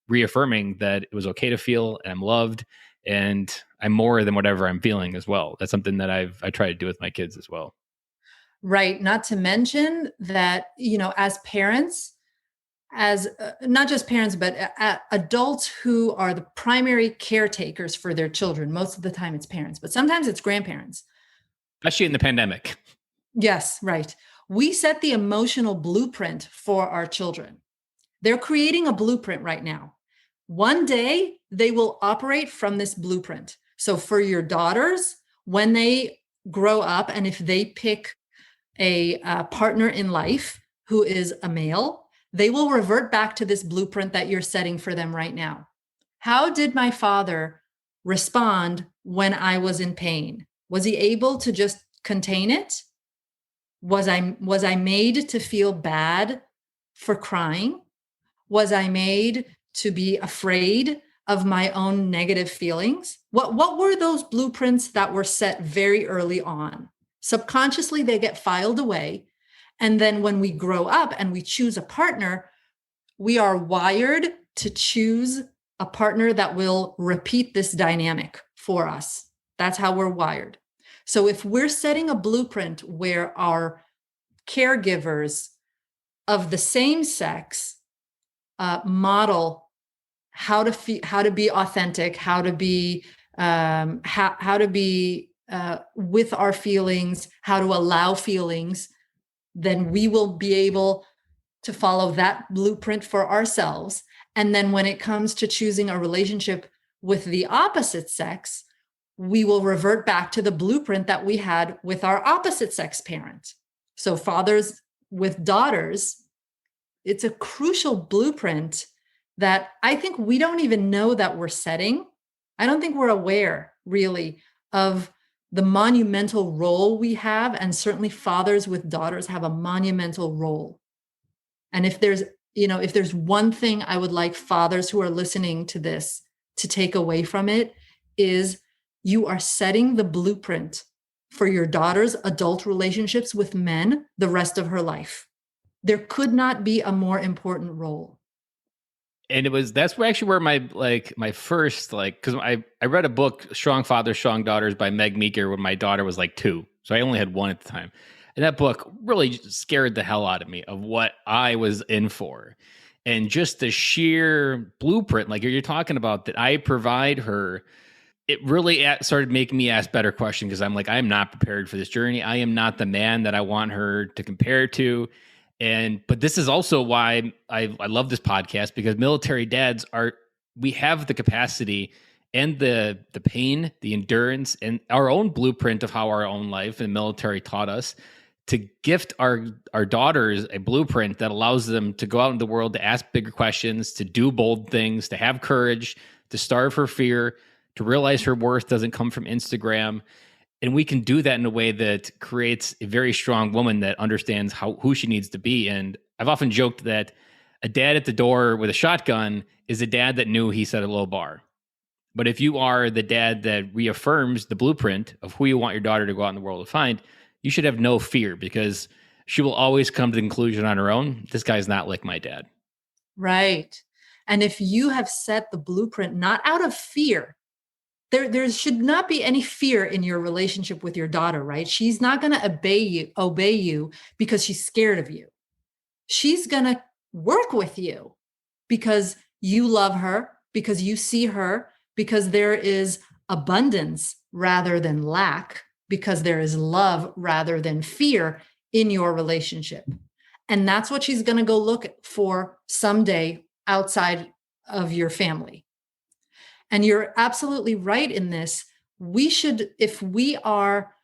reaffirming that it was okay to feel and I'm loved and I'm more than whatever I'm feeling as well. That's something that I try to do with my kids as well. Right. Not to mention that, as parents, as not just parents, but adults who are the primary caretakers for their children. Most of the time it's parents, but sometimes it's grandparents. Especially in the pandemic. Yes, right. We set the emotional blueprint for our children. They're creating a blueprint right now. One day they will operate from this blueprint. So for your daughters, when they grow up and if they pick a partner in life who is a male, they will revert back to this blueprint that you're setting for them right now. How did my father respond when I was in pain? Was he able to just contain it? Was I made to feel bad for crying? Was I made to be afraid of my own negative feelings? What were those blueprints that were set very early on? Subconsciously, they get filed away. And then when we grow up and we choose a partner, we are wired to choose a partner that will repeat this dynamic for us. That's how we're wired. So if we're setting a blueprint where our caregivers of the same sex model how to be authentic, how to be with our feelings, how to allow feelings, then we will be able to follow that blueprint for ourselves. And then when it comes to choosing a relationship with the opposite sex, we will revert back to the blueprint that we had with our opposite sex parent. So fathers with daughters, it's a crucial blueprint that I think we don't even know that we're setting. I don't think we're aware really of the monumental role we have. And certainly fathers with daughters have a monumental role. And if there's one thing I would like fathers who are listening to this to take away from it, is you are setting the blueprint for your daughter's adult relationships with men the rest of her life. There could not be a more important role. And that's actually where my first, because I read a book, Strong Fathers, Strong Daughters by Meg Meeker when my daughter was like 2. So I only had 1 at the time. And that book really scared the hell out of me of what I was in for. And just the sheer blueprint, like you're talking about, that I provide her, it really started making me ask better questions, because I'm like, I am not prepared for this journey. I am not the man that I want her to compare to. But this is also why I love this podcast, because military dads we have the capacity and the pain, the endurance, and our own blueprint of how our own life in the military taught us to gift our daughters a blueprint that allows them to go out in the world, to ask bigger questions, to do bold things, to have courage, to starve her fear, to realize her worth doesn't come from Instagram. And we can do that in a way that creates a very strong woman that understands who she needs to be. And I've often joked that a dad at the door with a shotgun is a dad that knew he set a low bar. But if you are the dad that reaffirms the blueprint of who you want your daughter to go out in the world to find, you should have no fear, because she will always come to the conclusion on her own, this guy's not like my dad. Right. And if you have set the blueprint not out of fear, there should not be any fear in your relationship with your daughter, right? She's not going to obey you because she's scared of you. She's going to work with you because you love her, because you see her, because there is abundance rather than lack, because there is love rather than fear in your relationship. And that's what she's going to go look for someday outside of your family. And you're absolutely right in this. We should, if we are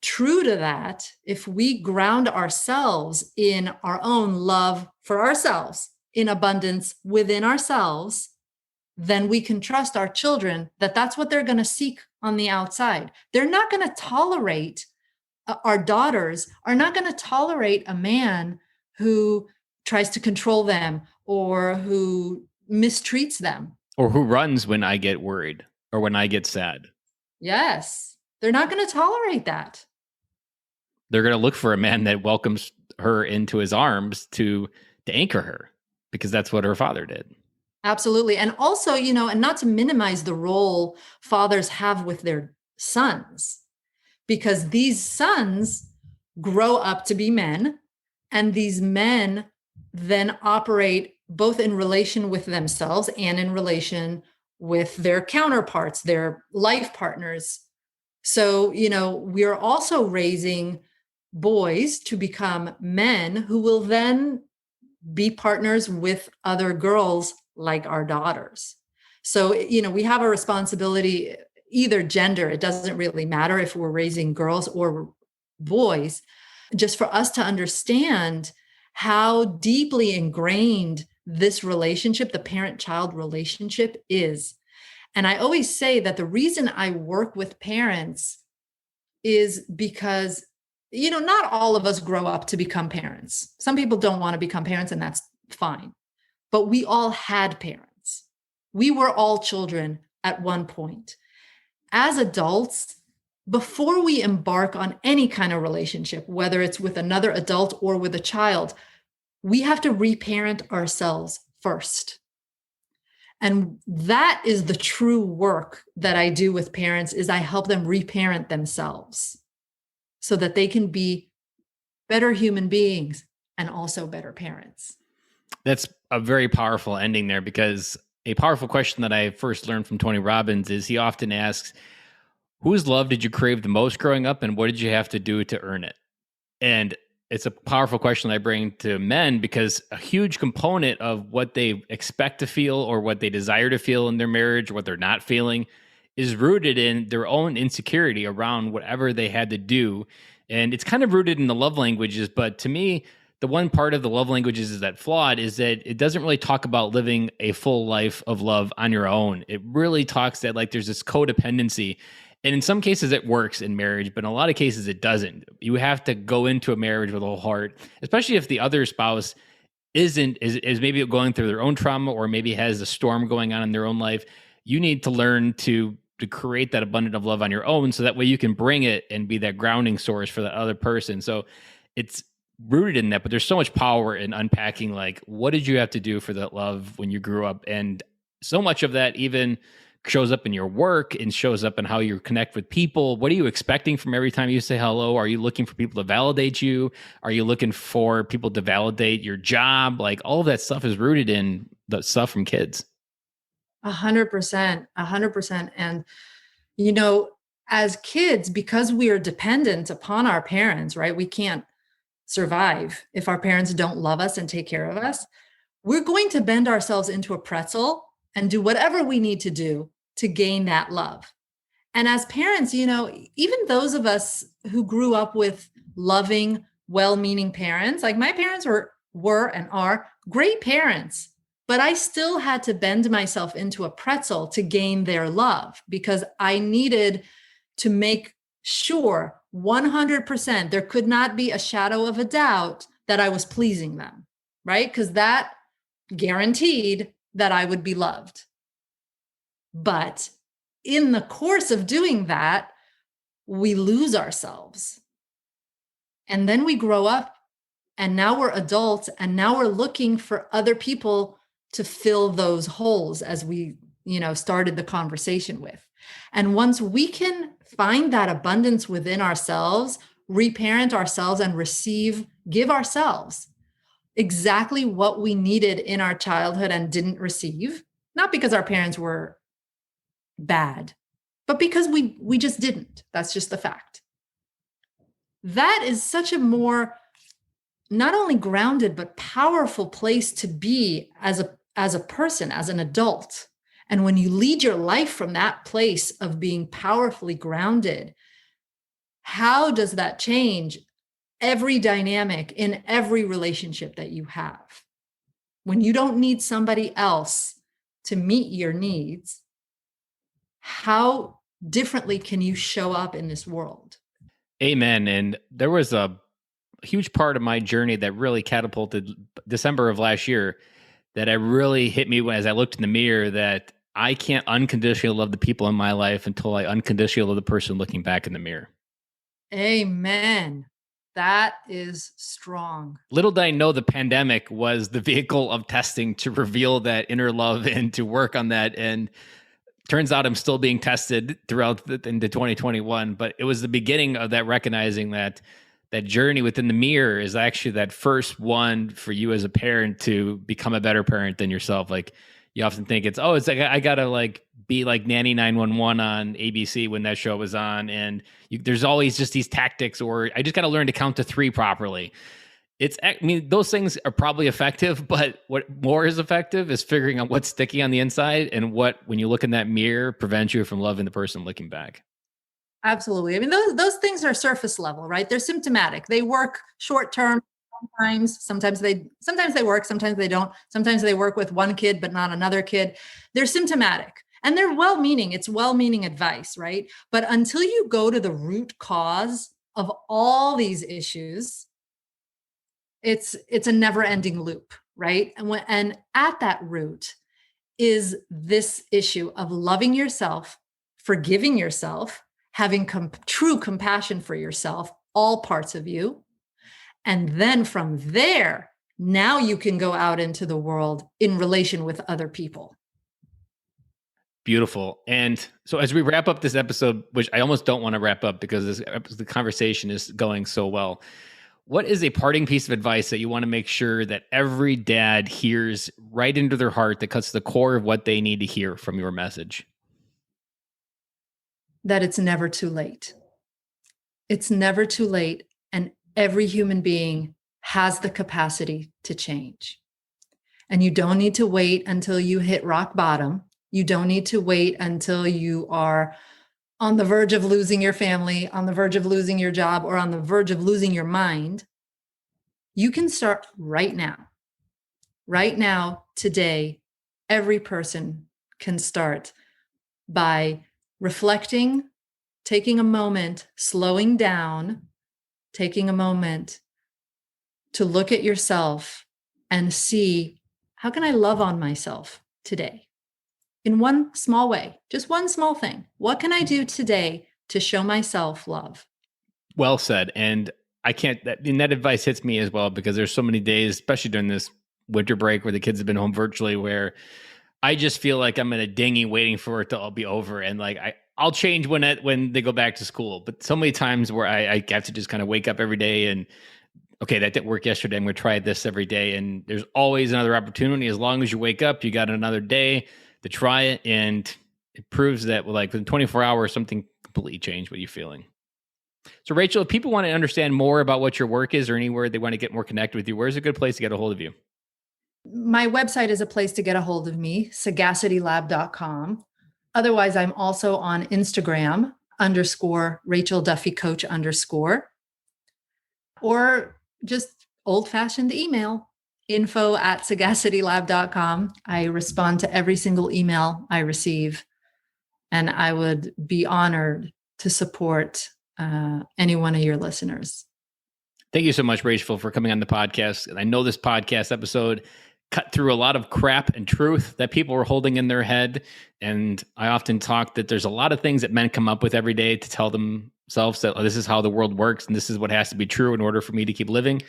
true to that, if we ground ourselves in our own love for ourselves, in abundance within ourselves, then we can trust our children that that's what they're going to seek on the outside. They're not going to tolerate, our daughters are not going to tolerate a man who tries to control them or who mistreats them. Or who runs when I get worried or when I get sad. Yes. They're not going to tolerate that. They're going to look for a man that welcomes her into his arms to anchor her, because that's what her father did. Absolutely. And also, and not to minimize the role fathers have with their sons, because these sons grow up to be men, and these men then operate both in relation with themselves and in relation with their counterparts, their life partners. So, we are also raising boys to become men who will then be partners with other girls like our daughters. So, we have a responsibility, either gender, it doesn't really matter if we're raising girls or boys, just for us to understand how deeply ingrained this relationship, the parent-child relationship, is. And I always say that the reason I work with parents is because, not all of us grow up to become parents. Some people don't want to become parents, and that's fine. But we all had parents. We were all children at one point. As adults, before we embark on any kind of relationship, whether it's with another adult or with a child, we have to reparent ourselves first. And that is the true work that I do with parents, is I help them reparent themselves so that they can be better human beings and also better parents. That's a very powerful ending there, because a powerful question that I first learned from Tony Robbins is he often asks, whose love did you crave the most growing up, and what did you have to do to earn it? And it's a powerful question I bring to men, because a huge component of what they expect to feel or what they desire to feel in their marriage, what they're not feeling, is rooted in their own insecurity around whatever they had to do. And it's kind of rooted in the love languages. But to me, the one part of the love languages is that flawed is that it doesn't really talk about living a full life of love on your own. It really talks that like there's this codependency. And in some cases it works in marriage, but in a lot of cases it doesn't. You have to go into a marriage with a whole heart, especially if the other spouse is maybe going through their own trauma, or maybe has a storm going on in their own life. You need to learn to create that abundance of love on your own, so that way you can bring it and be that grounding source for that other person. So it's rooted in that, but there's so much power in unpacking, like, what did you have to do for that love when you grew up? And so much of that even shows up in your work and shows up in how you connect with people. What are you expecting from every time you say hello? Are you looking for people to validate you? Are you looking for people to validate your job? Like, all of that stuff is rooted in the stuff from kids. 100%, 100%. And, as kids, because we are dependent upon our parents, right? We can't survive if our parents don't love us and take care of us. We're going to bend ourselves into a pretzel and do whatever we need to do to gain that love. And as parents, even those of us who grew up with loving, well-meaning parents, like my parents were and are great parents, but I still had to bend myself into a pretzel to gain their love, because I needed to make sure 100% there could not be a shadow of a doubt that I was pleasing them, right? Because that guaranteed that I would be loved. But in the course of doing that, we lose ourselves. And then we grow up, and now we're adults, and now we're looking for other people to fill those holes, as we, started the conversation with. And once we can find that abundance within ourselves, reparent ourselves, and give ourselves exactly what we needed in our childhood and didn't receive, not because our parents were bad, but because we just didn't. That's just the fact. That is such a more not only grounded but powerful place to be as a person, as an adult. And when you lead your life from that place of being powerfully grounded, how does that change every dynamic in every relationship that you have? When you don't need somebody else to meet your needs, how differently can you show up in this world? Amen. And there was a huge part of my journey that really catapulted December of last year, that I really hit me as I looked in the mirror, that I can't unconditionally love the people in my life until I unconditionally love the person looking back in the mirror. Amen. That is strong. Little did I know the pandemic was the vehicle of testing to reveal that inner love and to work on that. And turns out I'm still being tested throughout into 2021, but it was the beginning of that, recognizing that that journey within the mirror is actually that first one for you as a parent to become a better parent than yourself. Like, you often think it's like, I gotta like be like Nanny 911 on ABC when that show was on. And there's always just these tactics, or I just got to learn to count to 3 properly. Those things are probably effective, but what more is effective is figuring out what's sticky on the inside, and what, when you look in that mirror, prevents you from loving the person looking back. Absolutely. Those things are surface level, right? They're symptomatic. They work short term, Sometimes they work, sometimes they don't. Sometimes they work with one kid, but not another kid. They're symptomatic and they're well-meaning. It's well-meaning advice, right? But until you go to the root cause of all these issues, it's a never-ending loop, right? And at that root is this issue of loving yourself, forgiving yourself, having true compassion for yourself, all parts of you. And then from there, now you can go out into the world in relation with other people. Beautiful. And so as we wrap up this episode, which I almost don't want to wrap up because the conversation is going so well, what is a parting piece of advice that you want to make sure that every dad hears right into their heart that cuts to the core of what they need to hear from your message? That it's never too late. It's never too late. And every human being has the capacity to change. And you don't need to wait until you hit rock bottom. You don't need to wait until you are on the verge of losing your family, on the verge of losing your job, or on the verge of losing your mind. You can start right now. Right now, today, every person can start by reflecting, taking a moment, slowing down, taking a moment to look at yourself and see, how can I love on myself today? In one small way, just one small thing. What can I do today to show myself love? Well said. And that advice hits me as well, because there's so many days, especially during this winter break where the kids have been home virtually, where I just feel like I'm in a dinghy waiting for it to all be over. And like, I'll change when they go back to school. But so many times where I have to just kind of wake up every day and, okay, that didn't work yesterday, I'm going to try this every day. And there's always another opportunity. As long as you wake up, you got another day to try it. And it proves that like within 24 hours, something completely changed what you're feeling. So Rachel, if people want to understand more about what your work is or anywhere they want to get more connected with you, where's a good place to get a hold of you? My website is a place to get a hold of me, sagacitylab.com. Otherwise, I'm also on Instagram _Rachel Duffy Coach _ or just old-fashioned email, info@sagacitylab.com. I respond to every single email I receive, and I would be honored to support any one of your listeners. Thank you so much, Rachel, for coming on the podcast. And I know this podcast episode cut through a lot of crap and truth that people were holding in their head. And I often talk that there's a lot of things that men come up with every day to tell themselves that, oh, this is how the world works and this is what has to be true in order for me to keep living.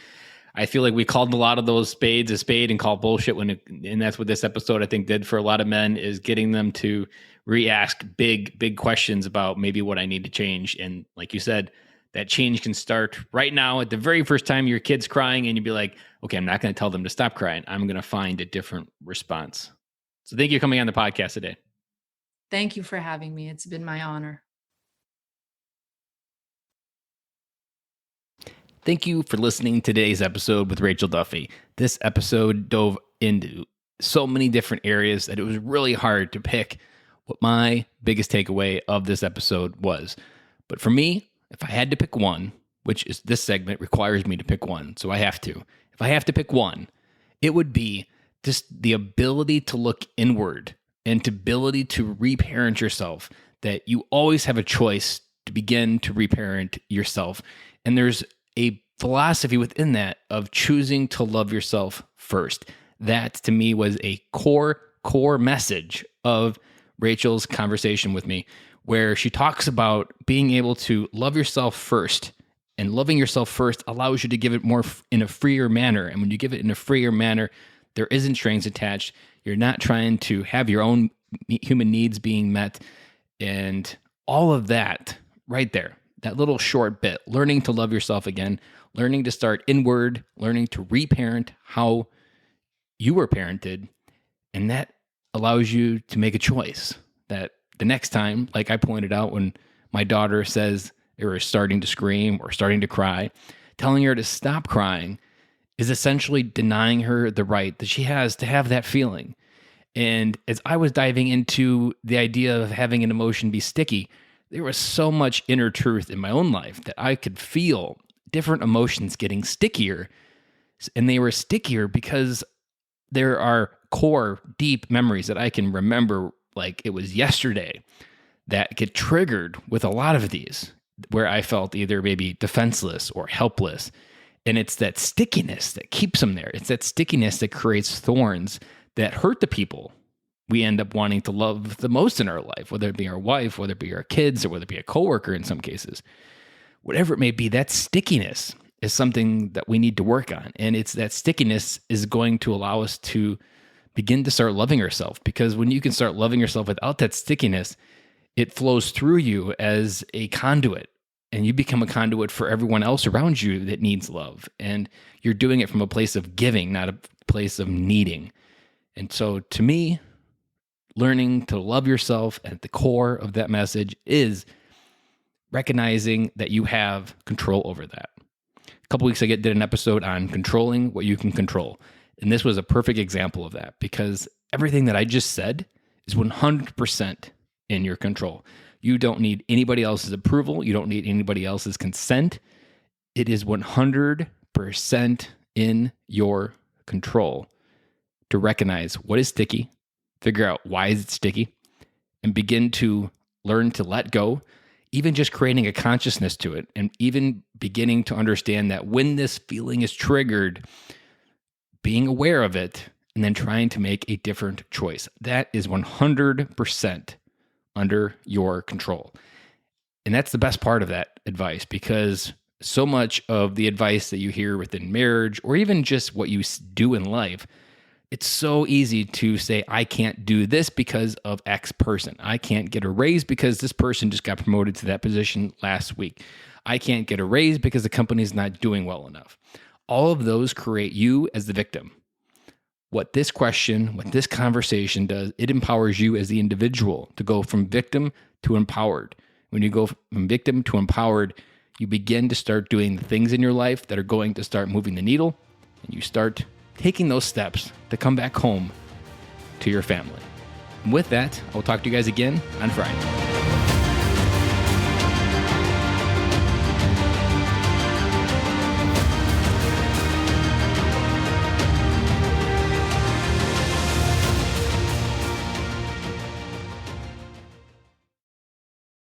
I feel like we called a lot of those spades a spade and called bullshit and that's what this episode I think did for a lot of men, is getting them to re-ask big questions about maybe what I need to change. And like you said, that change can start right now at the very first time your kid's crying and you'd be like, okay, I'm not going to tell them to stop crying. I'm going to find a different response. So thank you for coming on the podcast today. Thank you for having me. It's been my honor. Thank you for listening to today's episode with Rachel Duffy. This episode dove into so many different areas that it was really hard to pick what my biggest takeaway of this episode was. But for me, if I had to pick one, which is this segment requires me to pick one, so I have to. If I have to pick one, it would be just the ability to look inward and the ability to reparent yourself, that you always have a choice to begin to reparent yourself. And there's a philosophy within that of choosing to love yourself first. That to me was a core message of Rachel's conversation with me, where she talks about being able to love yourself first, and loving yourself first allows you to give it more in a freer manner. And when you give it in a freer manner, there isn't strings attached. You're not trying to have your own human needs being met, and all of that right there. That little short bit, learning to love yourself again, learning to start inward, learning to reparent how you were parented. And that allows you to make a choice that the next time, like I pointed out, when my daughter says or is starting to scream or starting to cry, telling her to stop crying is essentially denying her the right that she has to have that feeling. And as I was diving into the idea of having an emotion be sticky, there was so much inner truth in my own life that I could feel different emotions getting stickier And they were stickier because there are core, deep memories that I can remember like it was yesterday that get triggered with a lot of these, where I felt either maybe defenseless or helpless. And it's that stickiness that keeps them there. It's that stickiness that creates thorns that hurt the people we end up wanting to love the most in our life, whether it be our wife, whether it be our kids, or whether it be a coworker in some cases. Whatever it may be, that stickiness is something that we need to work on. And it's that stickiness is going to allow us to begin to start loving ourselves. Because when you can start loving yourself without that stickiness, it flows through you as a conduit. And you become a conduit for everyone else around you that needs love. And you're doing it from a place of giving, not a place of needing. And so to me, learning to love yourself at the core of that message is recognizing that you have control over that. A couple weeks ago, I did an episode on controlling what you can control. And this was a perfect example of that, because everything that I just said is 100% in your control. You don't need anybody else's approval. You don't need anybody else's consent. It is 100% in your control to recognize what is sticky, figure out why is it sticky, and begin to learn to let go, even just creating a consciousness to it, and even beginning to understand that when this feeling is triggered, being aware of it, and then trying to make a different choice. That is 100% under your control. And that's the best part of that advice, because so much of the advice that you hear within marriage, or even just what you do in life, it's so easy to say, I can't do this because of X person. I can't get a raise because this person just got promoted to that position last week. I can't get a raise because the company's not doing well enough. All of those create you as the victim. What this question, what this conversation does, it empowers you as the individual to go from victim to empowered. When you go from victim to empowered, you begin to start doing the things in your life that are going to start moving the needle, and you start taking those steps to come back home to your family. And with that, I will talk to you guys again on Friday.